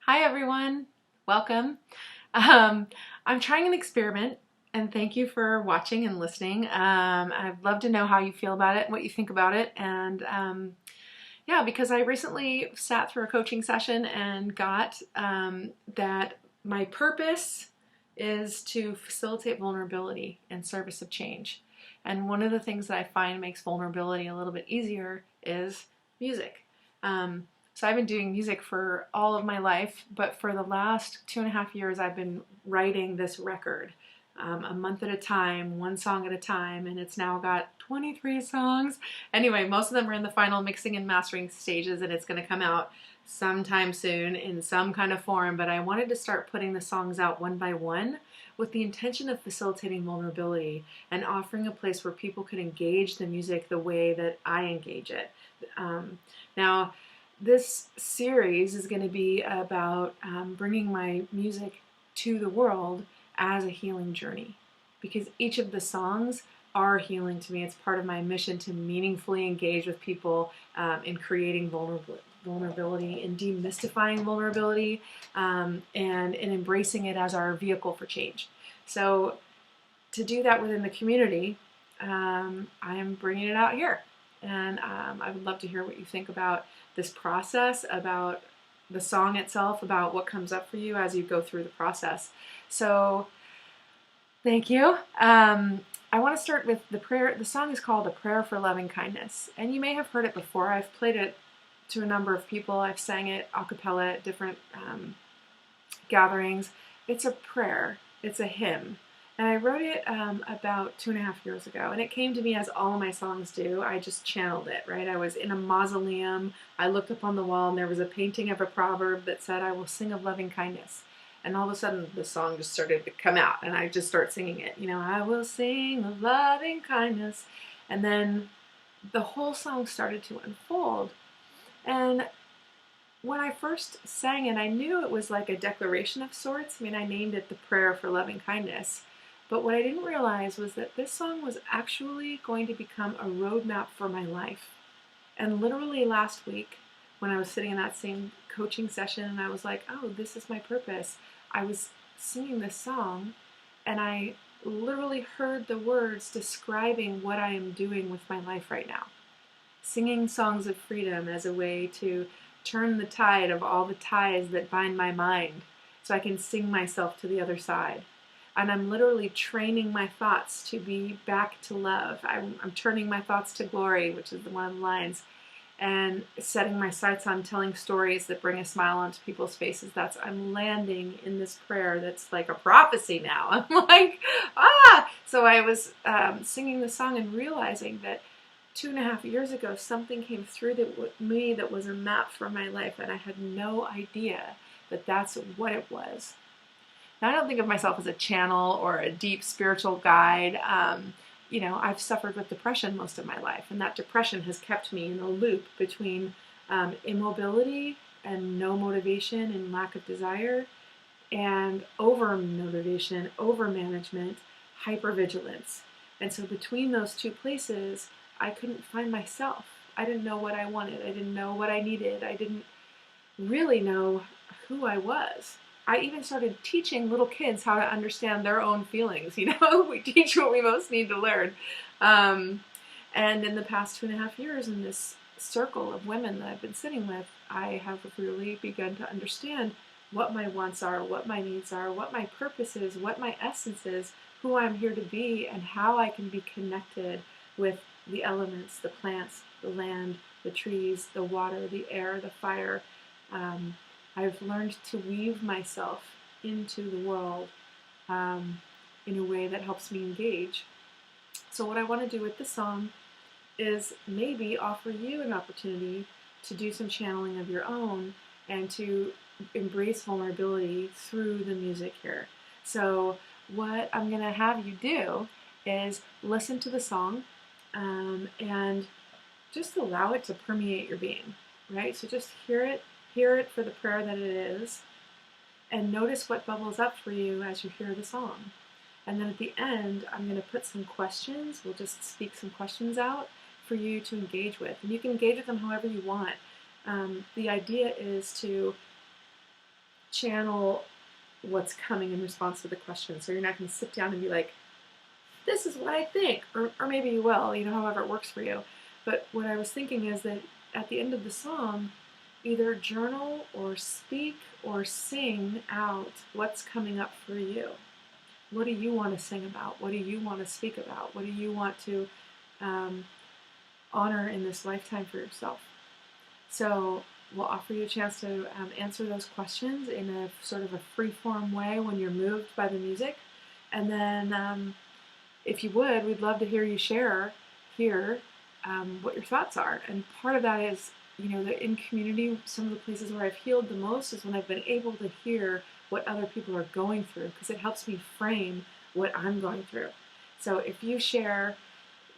Hi everyone, welcome. Um, I'm trying an experiment and thank you for watching and listening. I'd love to know how you feel about it, what you think about it, and yeah, because I recently sat through a coaching session and got that my purpose is to facilitate vulnerability in service of change. And one of the things that I find makes vulnerability a little bit easier is music. So I've been doing music for all of my life, but for the last 2.5 years, I've been writing this record a month at a time, one song at a time, and it's now got 23 songs. Anyway, most of them are in the final mixing and mastering stages, and it's going to come out sometime soon in some kind of form, but I wanted to start putting the songs out one by one with the intention of facilitating vulnerability and offering a place where people could engage the music the way that I engage it. Now, this series is going to be about bringing my music to the world as a healing journey, because each of the songs are healing to me. It's part of my mission to meaningfully engage with people in creating vulnerability and demystifying vulnerability and in embracing it as our vehicle for change. So to do that within the community, I am bringing it out here. And I would love to hear what you think about this process, about the song itself, about what comes up for you as you go through the process. So thank you. I want to start with the prayer. The song is called A Prayer for Loving Kindness. And you may have heard it before. I've played it to a number of people. I've sang it a cappella at different gatherings. It's a prayer. It's a hymn. And I wrote it about 2.5 years ago, and it came to me as all my songs do. I just channeled it, right? I was in a mausoleum. I looked up on the wall, and there was a painting of a proverb that said, "I will sing of loving kindness." And all of a sudden, the song just started to come out, and I just start singing it. You know, I will sing of loving kindness. And then the whole song started to unfold. And when I first sang it, I knew it was like a declaration of sorts. I mean, I named it The Prayer for Loving Kindness. But what I didn't realize was that this song was actually going to become a roadmap for my life. And literally last week, when I was sitting in that same coaching session and I was like, oh, this is my purpose, I was singing this song and I literally heard the words describing what I am doing with my life right now. Singing songs of freedom as a way to turn the tide of all the ties that bind my mind so I can sing myself to the other side. And I'm literally training my thoughts to be back to love. I'm turning my thoughts to glory, which is one of the lines, and setting my sights on telling stories that bring a smile onto people's faces. I'm landing in this prayer that's like a prophecy now. I'm like, ah! So I was singing the song and realizing that 2.5 years ago, something came through me that was a map for my life, and I had no idea that that's what it was. Now, I don't think of myself as a channel or a deep spiritual guide. I've suffered with depression most of my life, and that depression has kept me in a loop between immobility and no motivation and lack of desire, and over motivation, over management, hypervigilance. And so between those two places, I couldn't find myself. I didn't know what I wanted. I didn't know what I needed. I didn't really know who I was. I even started teaching little kids how to understand their own feelings. We teach what we most need to learn. And in the past 2.5 years, in this circle of women that I've been sitting with, I have really begun to understand what my wants are, what my needs are, what my purpose is, what my essence is, who I'm here to be, and how I can be connected with the elements, the plants, the land, the trees, the water, the air, the fire. I've learned to weave myself into the world in a way that helps me engage. So what I want to do with the song is maybe offer you an opportunity to do some channeling of your own and to embrace vulnerability through the music here. So what I'm going to have you do is listen to the song and just allow it to permeate your being, right? So just hear it for the prayer that it is, and notice what bubbles up for you as you hear the song. And then at the end, I'm going to put some questions. We'll just speak some questions out for you to engage with. And you can engage with them however you want. The idea is to channel what's coming in response to the question. So you're not going to sit down and be like, this is what I think, or maybe you will, however it works for you. But what I was thinking is that at the end of the song, either journal or speak or sing out what's coming up for you. What do you want to sing about? What do you want to speak about? What do you want to honor in this lifetime for yourself? So we'll offer you a chance to answer those questions in a sort of a free-form way when you're moved by the music. And then if you would, we'd love to hear you share here what your thoughts are. And part of that is, that in community, some of the places where I've healed the most is when I've been able to hear what other people are going through, because it helps me frame what I'm going through. So if you share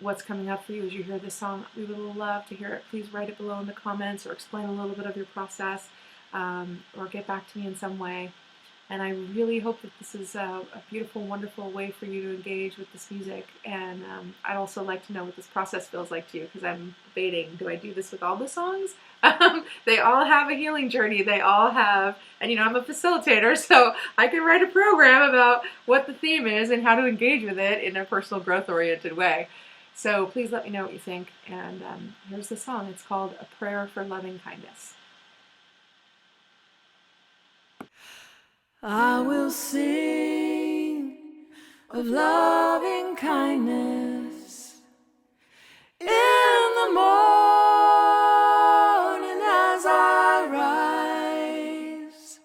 what's coming up for you as you hear this song, we would love to hear it. Please write it below in the comments or explain a little bit of your process or get back to me in some way. And I really hope that this is a beautiful, wonderful way for you to engage with this music. And I'd also like to know what this process feels like to you, because I'm debating, do I do this with all the songs? They all have a healing journey. They all have, and I'm a facilitator, so I can write a program about what the theme is and how to engage with it in a personal growth-oriented way. So please let me know what you think. And here's the song. It's called A Prayer for Loving Kindness. I will sing of loving kindness in the morning as I rise,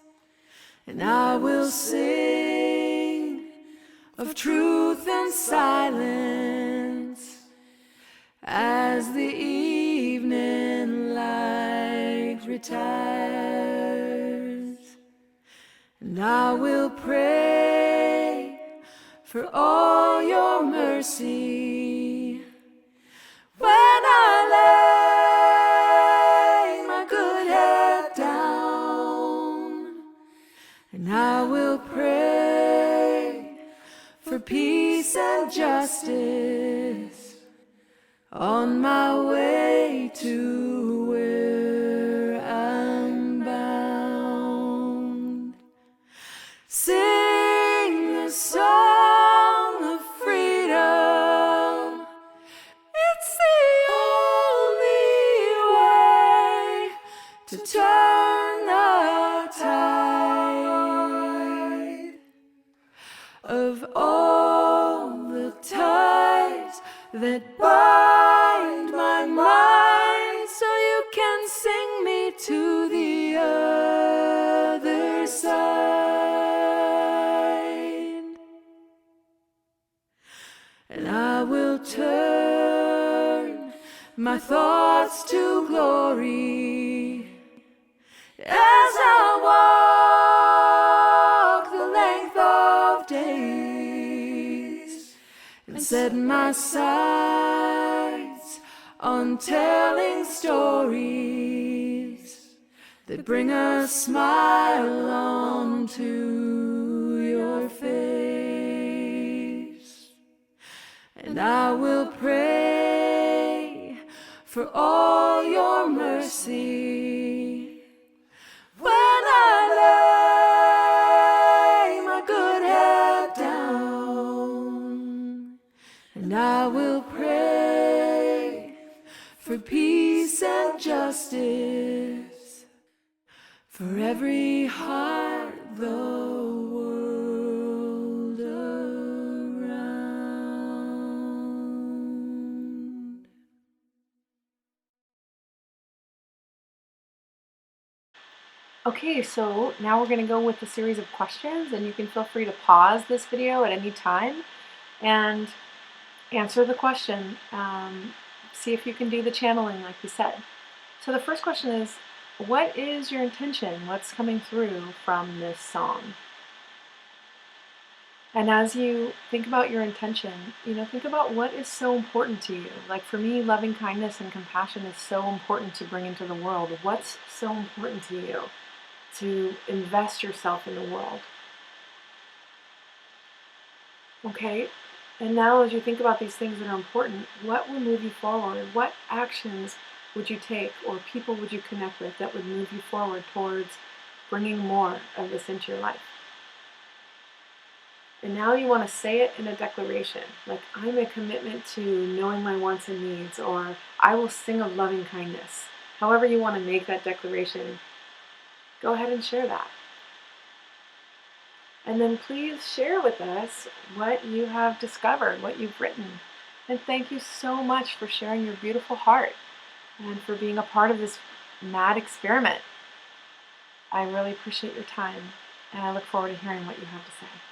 and I will sing of truth and silence as the evening light retires. And I will pray for all your mercy when I lay my good head down. And I will pray for peace and justice on my way to where I'm bound. Sing the song of freedom. It's the only way to turn the tide of all the ties that bind my mind, so you can sing me to the other side. And I will turn my thoughts to glory as I walk the length of days, and set my sights on telling stories that bring a smile onto your face. And I will pray for all your mercy when I lay my good head down. And I will pray for peace and justice for every heart the world around. Okay, so now we're going to go with a series of questions, and you can feel free to pause this video at any time and answer the question. See if you can do the channeling like we said. So the first question is, what is your intention? What's coming through from this song? And as you think about your intention, think about what is so important to you. Like for me, loving kindness and compassion is so important to bring into the world. What's so important to you to invest yourself in the world? Okay, and now as you think about these things that are important, what will move you forward? What actions would you take or people would you connect with that would move you forward towards bringing more of this into your life. And now you want to say it in a declaration, like, I make a commitment to knowing my wants and needs, or I will sing of loving kindness. However you want to make that declaration, go ahead and share that. And then please share with us what you have discovered, what you've written. And thank you so much for sharing your beautiful heart and for being a part of this mad experiment. I really appreciate your time, and I look forward to hearing what you have to say.